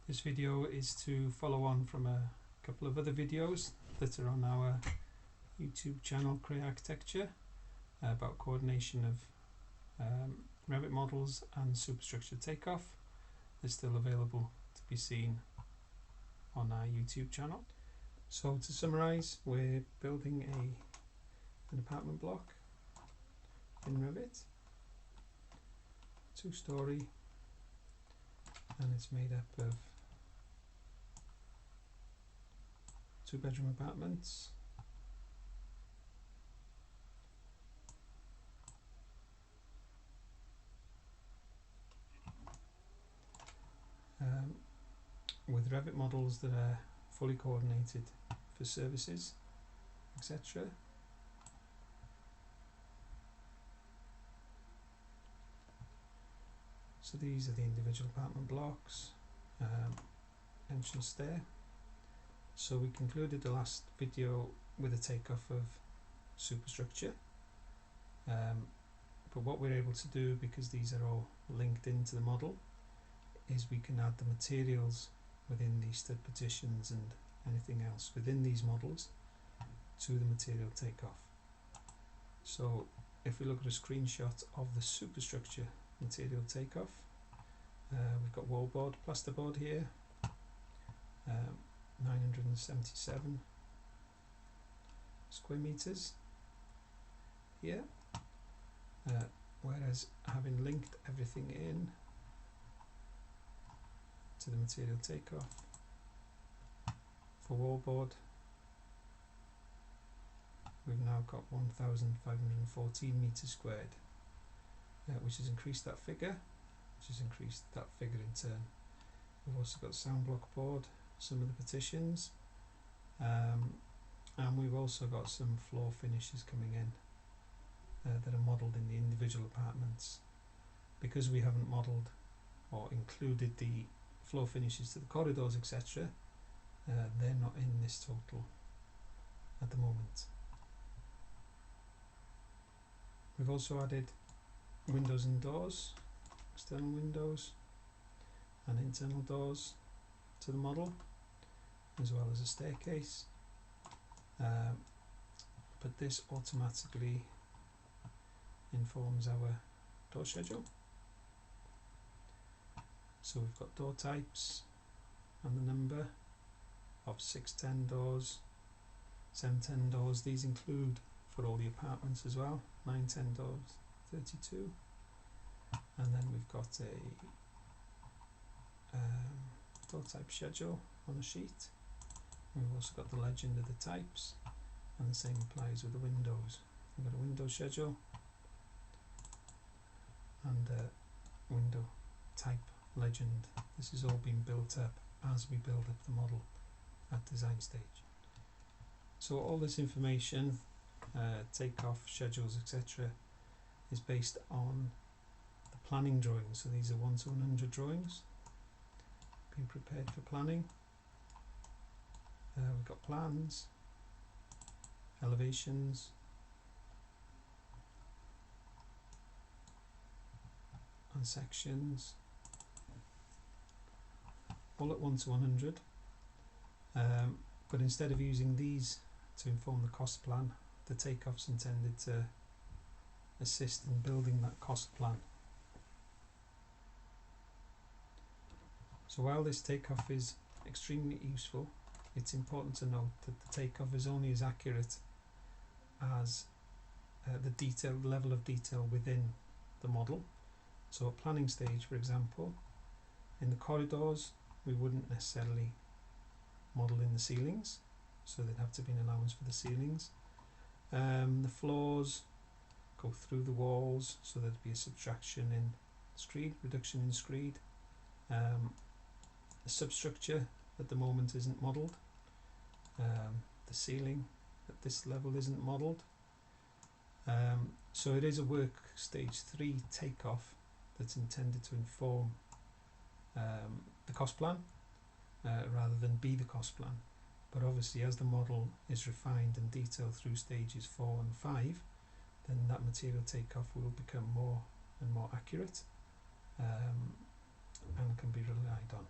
This video is to follow on from a couple of other videos that are on our YouTube channel CREU Architecture about coordination of revit models and superstructure takeoff. They're still available to be seen on our YouTube channel. So to summarise, we're building an apartment block in Revit, 2-storey, and it's made up of 2-bedroom apartments, with Revit models that are fully coordinated for services, etc. So these are the individual apartment blocks, entrance there. So we concluded the last video with a takeoff of superstructure, but what we're able to do, because these are all linked into the model, is we can add the materials within these stud partitions and anything else within these models to the material takeoff. So if we look at a screenshot of the superstructure material takeoff, we've got wallboard, plasterboard here, 977 square meters here, whereas having linked everything in to the material takeoff for wallboard, we've now got 1,514 meters squared, which has increased that figure, in turn. We've also got sound block board, some of the partitions, and we've also got some floor finishes coming in that are modelled in the individual apartments. Because we haven't modelled or included the floor finishes to the corridors, etc., they're not in this total at the moment. We've also added windows and doors, external windows and internal doors to the model, as well as a staircase, but this automatically informs our door schedule. So we've got door types and the number of 610 doors, 710 doors. These include for all the apartments as well, 910 doors, 32. And then we've got a door type schedule on a sheet. We've also got the legend of the types, and the same applies with the windows. We've got a window schedule and a window type legend. This is all being built up as we build up the model at design stage. So all this information, takeoff, schedules, etc., is based on the planning drawings. So these are 1 to 100 drawings being prepared for planning. We've got plans, elevations, and sections, all at 1 to 100. But instead of using these to inform the cost plan, the takeoff's intended to assist in building that cost plan. So while this takeoff is extremely useful, it's important to note that the takeoff is only as accurate as the level of detail within the model. So at planning stage, for example, in the corridors we wouldn't necessarily model in the ceilings, so there'd have to be an allowance for the ceilings. The floors go through the walls, so there'd be a subtraction in screed, reduction in screed. The substructure at the moment isn't modelled. The ceiling at this level isn't modelled. So it is a Workstage 3 takeoff that's intended to inform the cost plan rather than be the cost plan. But obviously, as the model is refined and detailed through stages 4 and 5, then that material takeoff will become more and more accurate and can be relied on.